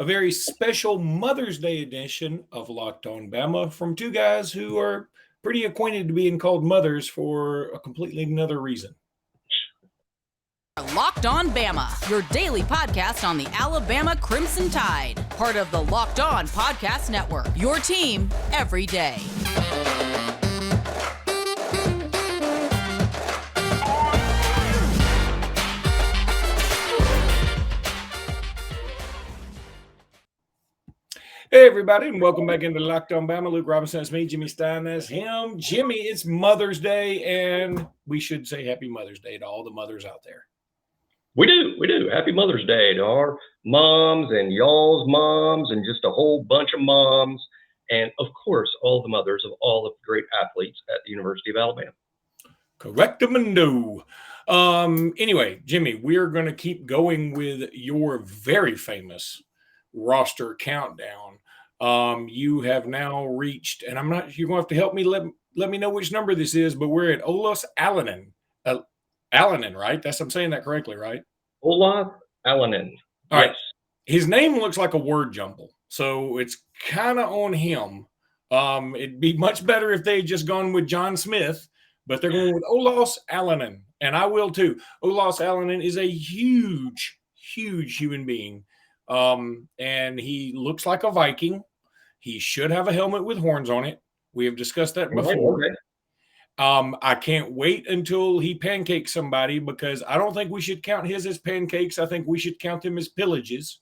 a very special Mother's Day edition of Locked On Bama from two guys who are pretty acquainted to being called mothers for a completely another reason. Locked On Bama, your daily podcast on the Alabama Crimson Tide, part of the Locked On Podcast Network, your team every day. Hey, everybody, and welcome back into Locked On Bama. Luke Robinson, that's me. Jimmy Stein, that's him. Jimmy, it's Mother's Day, and we should say Happy Mother's Day to all the mothers out there. We do. Happy Mother's Day to our moms and y'all's moms and just a whole bunch of moms. And, of course, all the mothers of all of the great athletes at the University of Alabama. Correctamundo. Anyway, Jimmy, we're going to keep going with your very famous roster countdown. You have now reached, and you're going to have to help me, let me know which number this is, but we're at Olaus Alinen. Alinen, right? I'm saying that correctly, right? Olaus Alinen. All right. His name looks like a word jumble, so it's kind of on him. It'd be much better if they had just gone with John Smith, but they're going with Olaus Alinen, and I will too. Olaus Alinen is a huge, huge human being, and he looks like a Viking. He should have a helmet with horns on it. We have discussed that before. Okay. I can't wait until he pancakes somebody because I don't think we should count his as pancakes. I think we should count them as pillages.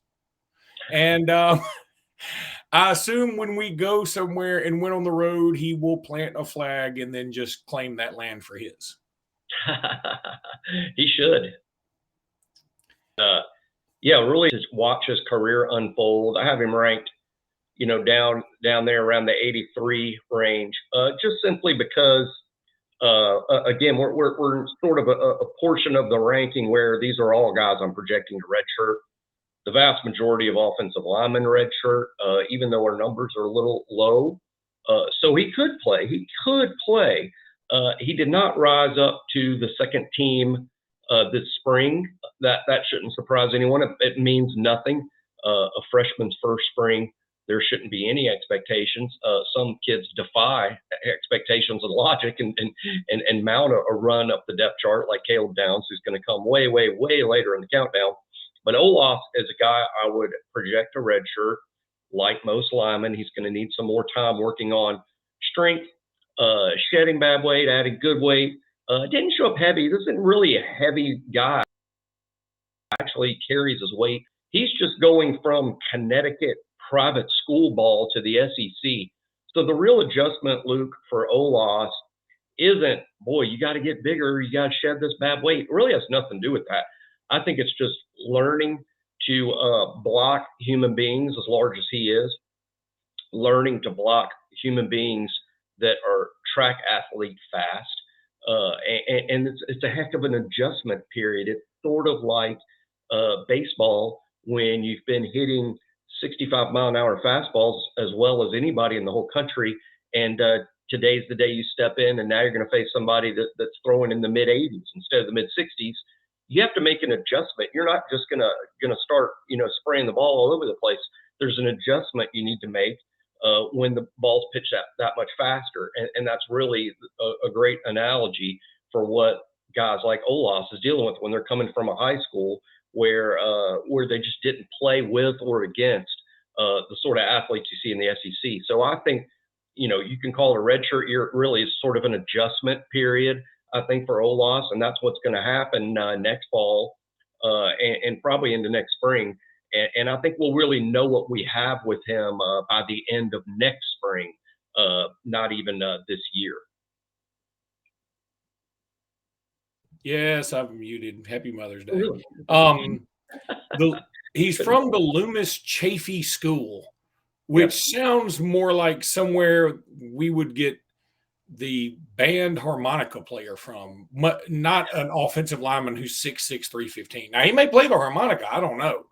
And I assume when we go somewhere and went on the road, he will plant a flag and then just claim that land for his. He should. Really just watch his career unfold. I have him ranked, down there around the 83 range, just simply because, again, we're sort of a portion of the ranking where these are all guys I'm projecting to redshirt. The vast majority of offensive linemen redshirt, even though our numbers are a little low. So he could play. He did not rise up to the second team this spring. That shouldn't surprise anyone. It means nothing. A freshman's first spring, there shouldn't be any expectations. Some kids defy expectations and logic and mount a run up the depth chart like Caleb Downs, who's going to come way, way, way later in the countdown. But Olaus is a guy I would project a redshirt. Like most linemen, he's going to need some more time working on strength, shedding bad weight, adding good weight. Didn't show up heavy. This isn't really a heavy guy. Actually carries his weight. He's just going from Connecticut private school ball to the SEC. So the real adjustment, Luke, for Olaus isn't, boy, you got to get bigger. You got to shed this bad weight. It really has nothing to do with that. I think it's just learning to block human beings as large as he is, learning to block human beings that are track athlete fast. And it's a heck of an adjustment period. It's sort of like baseball when you've been hitting 65-mile-an-hour fastballs as well as anybody in the whole country, and today's the day you step in, and now you're going to face somebody that's throwing in the mid-80s instead of the mid-60s. You have to make an adjustment. You're not just gonna start spraying the ball all over the place. There's an adjustment you need to make when the ball's pitched that much faster, and that's really a great analogy for what guys like Olaus is dealing with when they're coming from a high school where they just didn't play with or against the sort of athletes you see in the SEC. So I think you can call it a redshirt year. It really is sort of an adjustment period, I think, for Olaus, and that's what's going to happen next fall and probably into next spring. And I think we'll really know what we have with him by the end of next spring, not even this year. Yes, I'm muted. Happy Mother's Day. He's from the Loomis Chafee School, which sounds more like somewhere we would get the band harmonica player from, not an offensive lineman who's 6'6", 315. Now, he may play the harmonica. I don't know.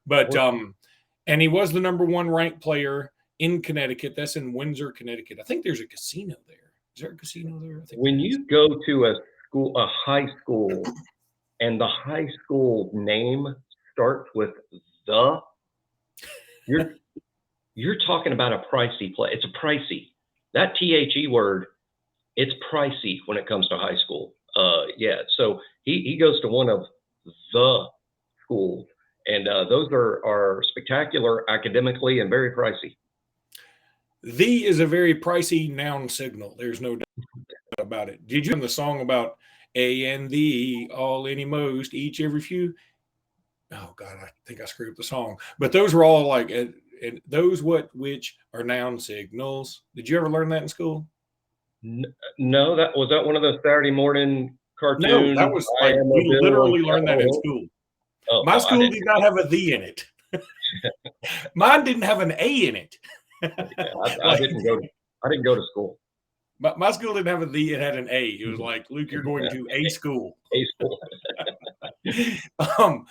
But and he was the number 1 ranked player in Connecticut. That's in Windsor, Connecticut. I think there's a casino there. Is there a casino there? I think when you go to a high school, and the high school name starts with the, You're you're talking about a pricey play. It's a pricey. That THE word, it's pricey when it comes to high school. Yeah. So he goes to one of the schools, and those are spectacular academically and very pricey. The is a very pricey noun signal. There's no doubt about it. Did you hear the song about A and the, all, any, most, each, every few? Oh God, I think I screwed up the song. But those were all like, and those what which are noun signals. Did you ever learn that in school? No, that was that one of those Saturday morning No, cartoons. that was I like am a we bill on literally learned that in Capitol Hill. school. Oh, My I school didn't. did not have a the in it. Mine didn't have an A in it. Yeah, I Like, didn't go. I didn't go to school. my school didn't have a the; it had an A. It was like, Luke, you're going to a school. A school. um,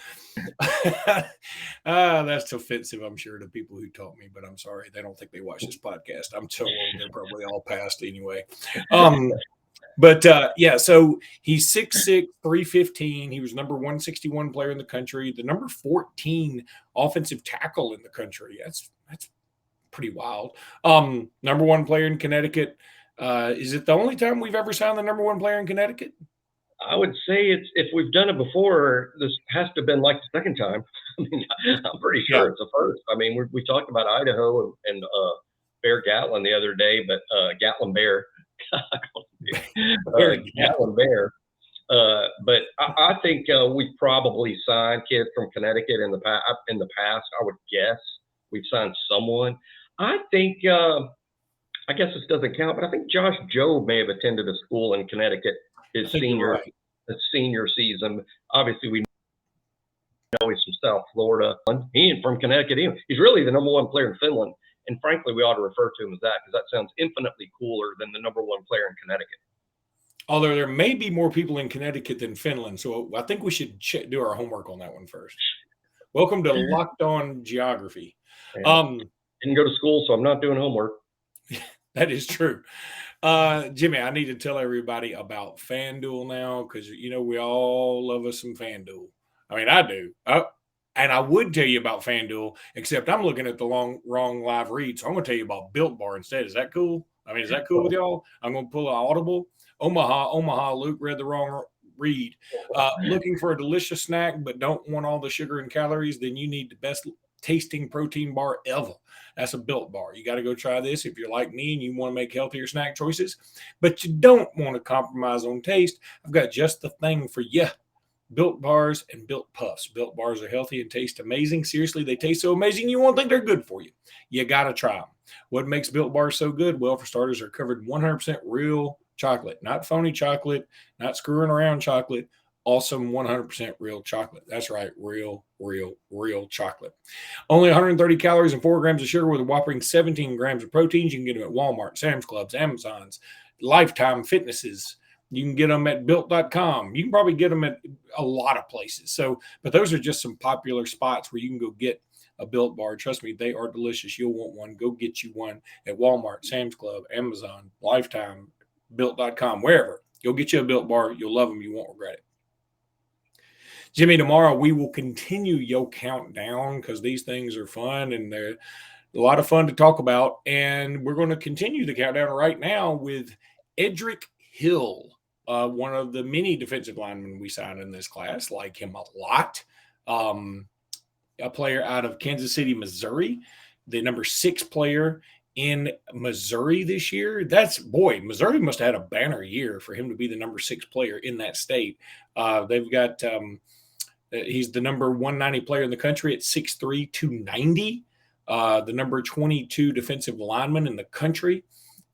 that's offensive, I'm sure, to people who taught me, but I'm sorry. They don't think they watch this podcast. I'm so old. They're probably all past anyway. But yeah, so he's 6'6", 315. He was number 161 player in the country, the number 14 offensive tackle in the country. That's pretty wild. Number one player in Connecticut. Is it the only time we've ever signed the number one player in Connecticut? I would say it's if we've done it before, this has to have been like the second time. I mean, I'm pretty sure it's the first. I mean, we talked about Idaho and Bear Gatlin the other day, but Gatlin Bear, Gatlin Bear. But I think we've probably signed kids from Connecticut in the past. I would guess we've signed someone. I think. I guess this doesn't count, but I think Josh Jobe may have attended a school in Connecticut his senior season. Obviously, we know he's from South Florida. He ain't from Connecticut. He's really the number one player in Finland. And frankly, we ought to refer to him as that because that sounds infinitely cooler than the number one player in Connecticut. Although there may be more people in Connecticut than Finland. So I think we should do our homework on that one first. Welcome to Locked On Geography. Didn't go to school, so I'm not doing homework. That is true. Jimmy, I need to tell everybody about FanDuel now because, you know, we all love us some FanDuel. I mean, I do. And I would tell you about FanDuel, except I'm looking at the wrong live read. So I'm going to tell you about Built Bar instead. Is that cool? I mean, is that cool with y'all? I'm going to pull an audible. Omaha, Luke read the wrong read. Looking for a delicious snack but don't want all the sugar and calories, then you need the best tasting protein bar ever. That's a Built Bar. You got to go try this if you're like me and you want to make healthier snack choices, but you don't want to compromise on taste. I've got just the thing for you. Built Bars and Built Puffs. Built Bars are healthy and taste amazing. Seriously, they taste so amazing you won't think they're good for you. You got to try them. What makes Built Bars so good? Well, for starters, they're covered 100% real chocolate, not phony chocolate, not screwing around chocolate. Awesome 100% real chocolate. That's right, real chocolate. Only 130 calories and 4 grams of sugar with a whopping 17 grams of proteins. You can get them at Walmart, Sam's Clubs, Amazon's, Lifetime Fitnesses. You can get them at built.com. You can probably get them at a lot of places. But those are just some popular spots where you can go get a Built Bar. Trust me, they are delicious. You'll want one. Go get you one at Walmart, Sam's Club, Amazon, Lifetime, built.com, wherever. You'll get you a Built Bar. You'll love them. You won't regret it. Jimmy, tomorrow we will continue your countdown because these things are fun and they're a lot of fun to talk about. And we're going to continue the countdown right now with Edric Hill, one of the many defensive linemen we signed in this class. Like him a lot. A player out of Kansas City, Missouri, the number 6 player in Missouri this year. Missouri must have had a banner year for him to be the number 6 player in that state. They've got he's the number 190 player in the country at 6'3", 290. The number 22 defensive lineman in the country,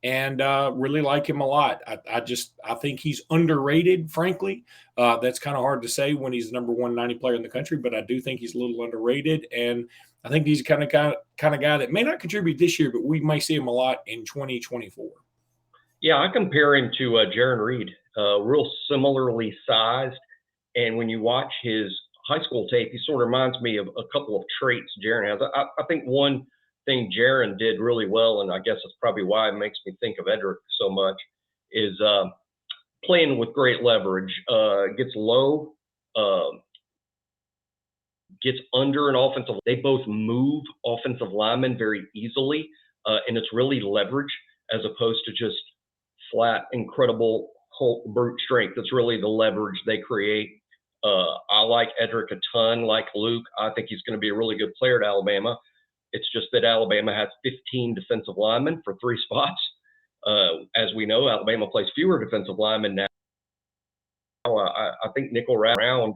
and really like him a lot. I think he's underrated, frankly. That's kind of hard to say when he's the number 190 player in the country, but I do think he's a little underrated, and I think he's kind of guy that may not contribute this year, but we may see him a lot in 2024. Yeah, I compare him to Jaron Reed, real similarly sized, and when you watch his high school tape, he sort of reminds me of a couple of traits Jaron has. I think one thing Jaron did really well, and I guess that's probably why it makes me think of Edric so much, is playing with great leverage. Gets low, gets under an offensive. They both move offensive linemen very easily, and it's really leverage as opposed to just flat, incredible brute strength. It's really the leverage they create. I like Edric a ton, like Luke. I think he's going to be a really good player at Alabama. It's just that Alabama has 15 defensive linemen for 3 spots. As we know, Alabama plays fewer defensive linemen now. I think nickel round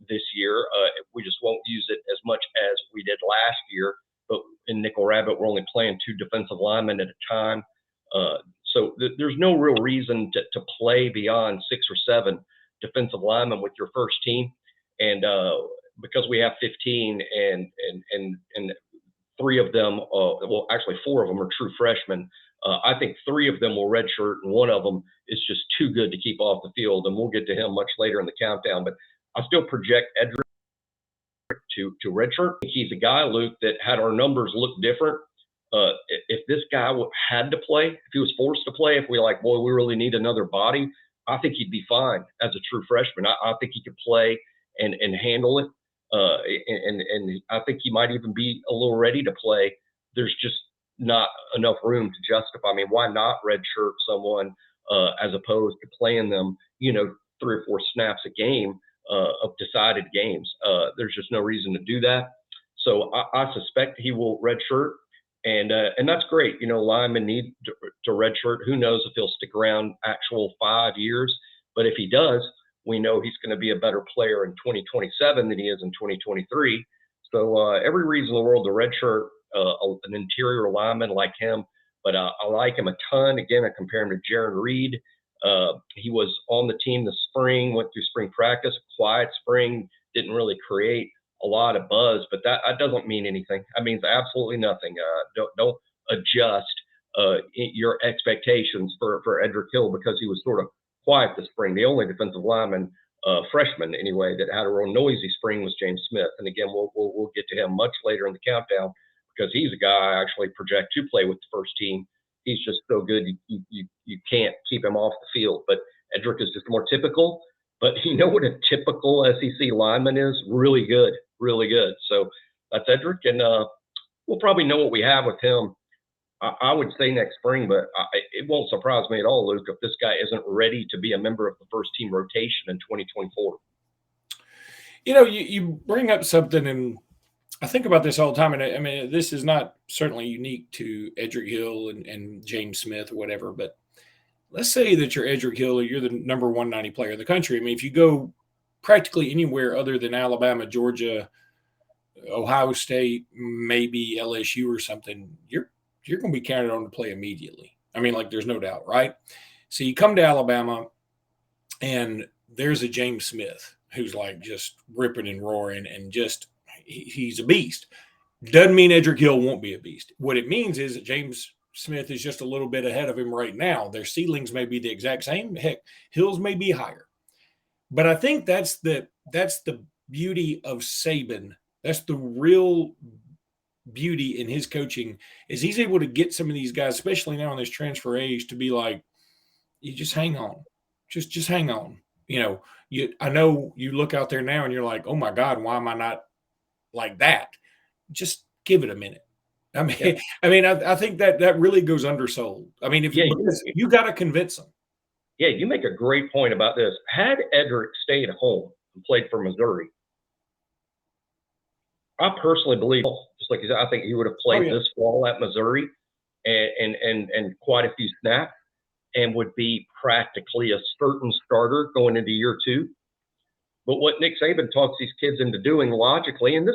this year, we just won't use it as much as we did last year. But in nickel rabbit, we're only playing 2 defensive linemen at a time. So there's no real reason to play beyond 6 or 7 defensive linemen with your first team. And because we have 15 and 3 of them, well, actually 4 of them are true freshmen. I think 3 of them will redshirt, and 1 of them is just too good to keep off the field. And we'll get to him much later in the countdown. But I still project Edric to redshirt. He's a guy, Luke, that had our numbers look different. If this guy had to play, if he was forced to play, if we like, boy, we really need another body, I think he'd be fine as a true freshman. I think he could play and handle it. And I think he might even be a little ready to play. There's just not enough room to justify. I mean, why not redshirt someone as opposed to playing them, 3 or 4 snaps a game of decided games? There's just no reason to do that. So I suspect he will redshirt. And that's great. Linemen need to redshirt. Who knows if he'll stick around actual 5 years. But if he does, we know he's going to be a better player in 2027 than he is in 2023. So every reason in the world to redshirt an interior lineman like him. But I like him a ton. Again, I compare him to Jaron Reed. He was on the team this spring, went through spring practice, quiet spring, didn't really create a lot of buzz, but that doesn't mean anything. That means absolutely nothing. Don't adjust your expectations for Edric Hill because he was sort of quiet this spring. The only defensive lineman, freshman anyway, that had a real noisy spring was James Smith. And again, we'll get to him much later in the countdown because he's a guy I actually project to play with the first team. He's just so good you can't keep him off the field. But Edric is just more typical. But you know what a typical SEC lineman is? Really good, really good. So that's Edric, and we'll probably know what we have with him, I would say next spring, but it won't surprise me at all, Luke, if this guy isn't ready to be a member of the first team rotation in 2024. You bring up something, and I think about this all the time, and I mean, this is not certainly unique to Edric Hill and James Smith or whatever, but let's say that you're Edric Hill, or you're the number 190 player in the country. I mean, if you go practically anywhere other than Alabama, Georgia, Ohio State, maybe LSU or something, you're going to be counted on to play immediately. I mean, like, there's no doubt, right? So you come to Alabama, and there's a James Smith who's like just ripping and roaring, and just he's a beast. Doesn't mean Edric Hill won't be a beast. What it means is that James Smith is just a little bit ahead of him right now. Their ceilings may be the exact same. Heck, Hill's may be higher. But I think that's the beauty of Saban. That's the real beauty in his coaching, is he's able to get some of these guys, especially now in this transfer age, to be like, you just hang on. Just hang on. I know you look out there now and you're like, oh my God, why am I not like that? Just give it a minute. I mean, I think that really goes undersold. I mean, you got to convince them. Yeah, you make a great point about this. Had Edric stayed home and played for Missouri, I personally believe, just like you said, I think he would have played this fall at Missouri and quite a few snaps and would be practically a certain starter going into year 2. But what Nick Saban talks these kids into doing logically, and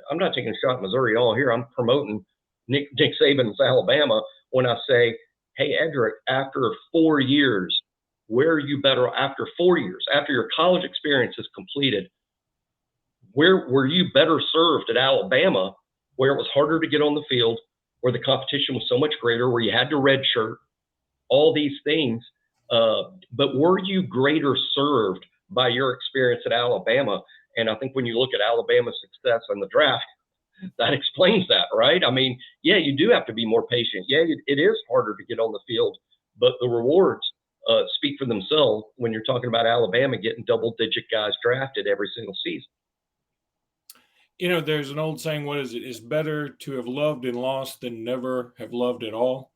I'm not taking a shot at Missouri at all here. I'm promoting Nick Saban's Alabama when I say, hey, Edric, after 4 years, where are you better after 4 years? After your college experience is completed, where were you better served at Alabama, where it was harder to get on the field, where the competition was so much greater, where you had to redshirt, all these things. But were you greater served by your experience at Alabama? And I think when you look at Alabama's success in the draft, that explains that, right? I mean, yeah, you do have to be more patient. Yeah, it is harder to get on the field, but the rewards speak for themselves when you're talking about Alabama getting double-digit guys drafted every single season. There's an old saying, what is it? It's better to have loved and lost than never have loved at all.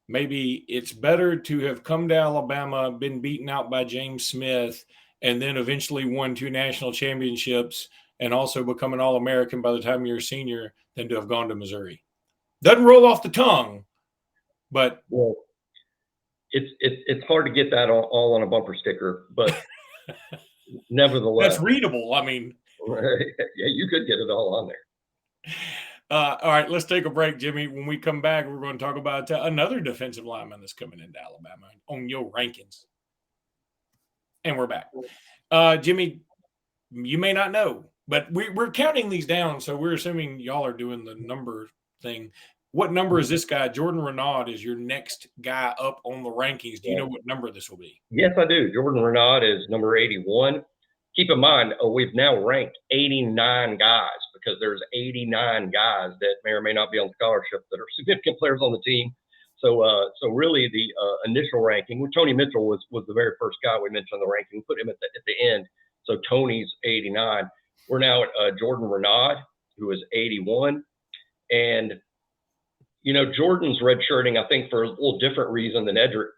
Maybe it's better to have come to Alabama, been beaten out by James Smith, and then eventually won 2 national championships and also become an All-American by the time you're a senior than to have gone to Missouri. Doesn't roll off the tongue, but well, it's hard to get that all on a bumper sticker, but nevertheless, that's readable. I mean, yeah, you could get it all on there. All right, let's take a break, Jimmy. When we come back, we're going to talk about another defensive lineman that's coming into Alabama on your rankings. And we're back. Jimmy, you may not know, but we're counting these down, so we're assuming y'all are doing the number thing. What number is this guy? Jordan Renaud is your next guy up on the rankings. Do you know what number this will be? Yes, I do. Jordan Renaud is number 81. Keep in mind, we've now ranked 89 guys because there's 89 guys that may or may not be on scholarship that are significant players on the team. So really the initial ranking, Tony Mitchell was the very first guy we mentioned on the ranking. We put him at the end. So Tony's 89. We're now at Jordan Renaud, who is 81. And, Jordan's redshirting, I think, for a little different reason than Edric.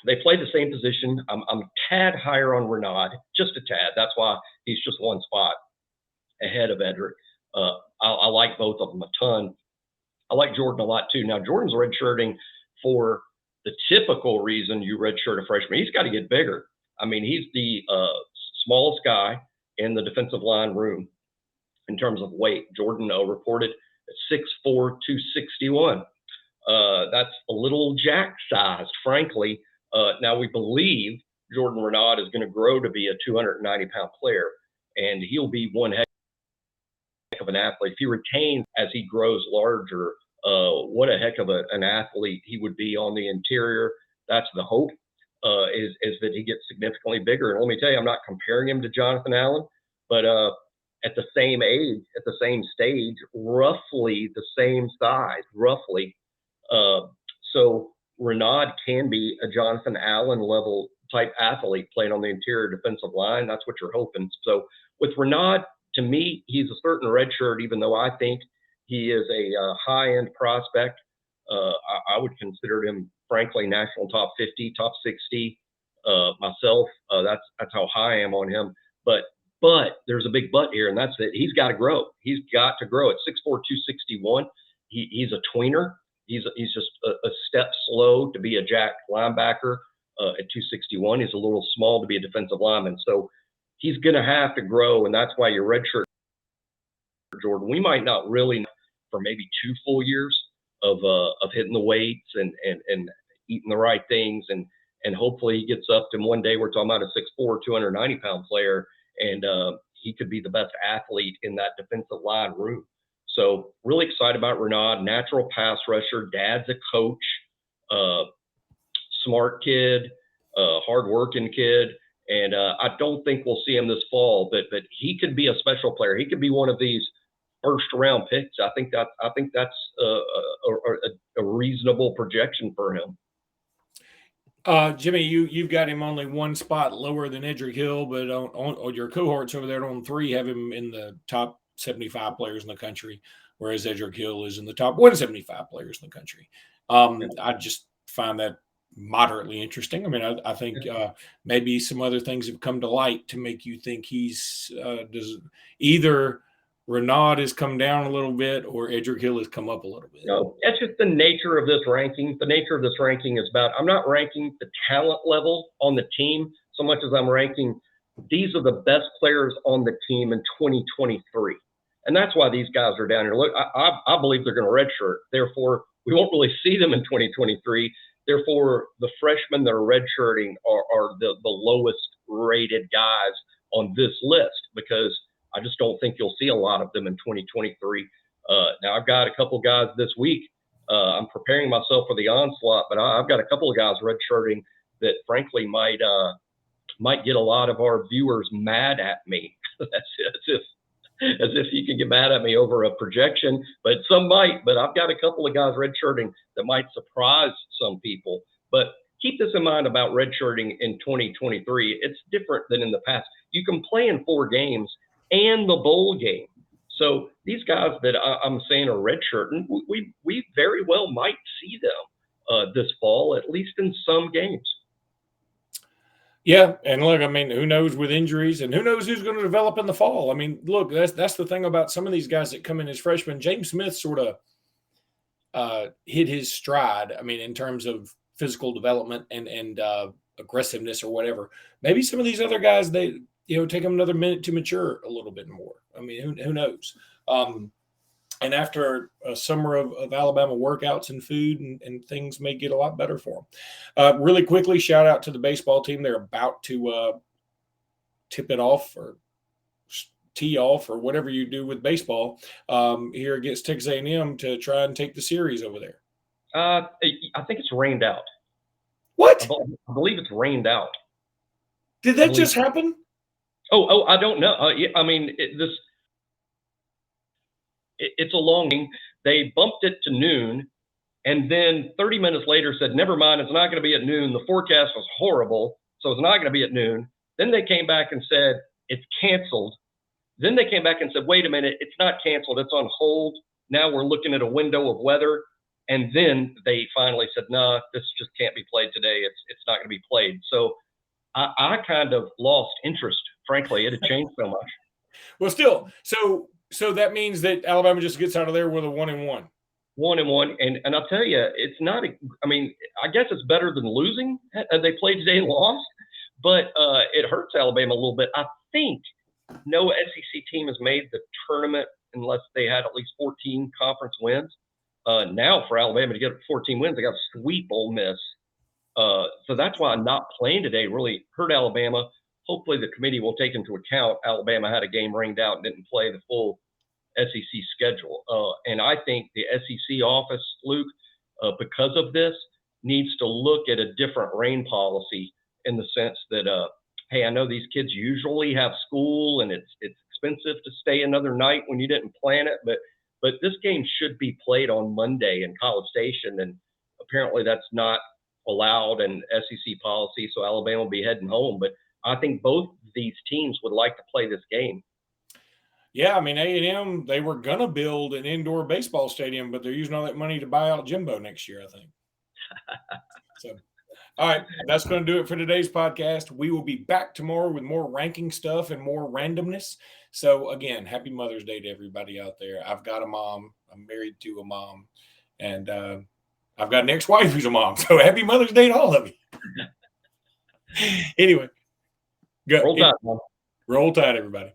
They play the same position. I'm a tad higher on Renaud, just a tad. That's why he's just one spot ahead of Edric. I like both of them a ton. I like Jordan a lot too. Now, Jordan's redshirting for the typical reason you redshirt a freshman. He's got to get bigger. I mean, he's the smallest guy in the defensive line room in terms of weight. Jordan reported at 6'4", 261. That's a little jack-sized, frankly. Now, we believe Jordan Renaud is going to grow to be a 290-pound player, and he'll be one heck of an athlete. If he retains as he grows larger, what a heck of an athlete he would be on the interior. That's the hope, is that he gets significantly bigger. And let me tell you, I'm not comparing him to Jonathan Allen, but at the same age, at the same stage, roughly the same size, roughly. So Renaud can be a Jonathan Allen level type athlete playing on the interior defensive line. That's what you're hoping. So with Renaud, to me, he's a certain redshirt, even though I think he is a high-end prospect. I would consider him, frankly, national top 50, top 60 myself. That's how high I am on him. But there's a big but here, and that's that he's got to grow. He's got to grow at 6'4", 261. He's a tweener. He's just a step slow to be a jack linebacker at 261. He's a little small to be a defensive lineman. So he's going to have to grow, and that's why your redshirt, Jordan. We might not really for maybe 2 full years of hitting the weights and eating the right things, and hopefully he gets up to one day we're talking about a 6'4", 290-pound player, and he could be the best athlete in that defensive line room. So really excited about Renaud, natural pass rusher. Dad's a coach, smart kid, hardworking kid. And I don't think we'll see him this fall, but he could be a special player. He could be one of these first-round picks. I think that's a reasonable projection for him. Jimmy, you've got him only one spot lower than Edric Hill, but on your cohorts over there on 3 have him in the top 75 players in the country, whereas Edric Hill is in the top 175 players in the country. I just find that moderately interesting. I mean, I think maybe some other things have come to light to make you think he's either Renaud has come down a little bit or Edric Hill has come up a little bit. No, that's just the nature of this ranking. The nature of this ranking is about, I'm not ranking the talent level on the team so much as I'm ranking these are the best players on the team in 2023. And that's why these guys are down here. Look, I believe they're going to redshirt. Therefore, we won't really see them in 2023. Therefore, the freshmen that are redshirting are the lowest rated guys on this list because I just don't think you'll see a lot of them in 2023. Now, I've got a couple guys this week. I'm preparing myself for the onslaught, but I've got a couple of guys redshirting that, frankly, might get a lot of our viewers mad at me. As if you can get mad at me over a projection, but some might. But I've got a couple of guys redshirting that might surprise some people. But keep this in mind about redshirting in 2023. It's different than in the past. You can play in 4 games and the bowl game. So these guys that I'm saying are redshirting, we very well might see them this fall, at least in some games. Yeah, and look, I mean, who knows with injuries, and who knows who's going to develop in the fall. I mean, look, that's the thing about some of these guys that come in as freshmen. James Smith sort of hit his stride. I mean, in terms of physical development and aggressiveness or whatever. Maybe some of these other guys, they take them another minute to mature a little bit more. I mean, who knows? And after a summer of Alabama workouts and food and things may get a lot better for them. Really quickly, shout out to the baseball team. They're about to tip it off or tee off or whatever you do with baseball here against Texas A&M to try and take the series over there. I think it's rained out. What? I believe it's rained out. Did that just happen? Oh, I don't know. Yeah, I mean, it's a long game. They bumped it to noon, and then 30 minutes later said, never mind, it's not going to be at noon. The forecast was horrible, so it's not going to be at noon. Then they came back and said, it's canceled. Then they came back and said, wait a minute, it's not canceled. It's on hold. Now we're looking at a window of weather. And then they finally said, no, this just can't be played today. It's not going to be played. So I kind of lost interest, frankly. It had changed so much. Well, still, so that means that Alabama just gets out of there with a 1-1. 1-1, and I'll tell you, it's not. I mean, I guess it's better than losing. They played today and lost, but it hurts Alabama a little bit. I think no SEC team has made the tournament unless they had at least 14 conference wins. Now for Alabama to get 14 wins, they got to sweep Ole Miss. So that's why not playing today really hurt Alabama. Hopefully the committee will take into account Alabama had a game rained out and didn't play the full SEC schedule. And I think the SEC office, Luke, because of this, needs to look at a different rain policy in the sense that, hey, I know these kids usually have school and it's expensive to stay another night when you didn't plan it, but this game should be played on Monday in College Station, and apparently that's not allowed in SEC policy, so Alabama will be heading home. But I think both these teams would like to play this game. Yeah, I mean, A&M, they were going to build an indoor baseball stadium, but they're using all that money to buy out Jimbo next year, I think. So, all right, that's going to do it for today's podcast. We will be back tomorrow with more ranking stuff and more randomness. So, again, happy Mother's Day to everybody out there. I've got a mom. I'm married to a mom. And I've got an ex-wife who's a mom. So, happy Mother's Day to all of you. Anyway. Roll Tide, Mom. Roll Tide, everybody.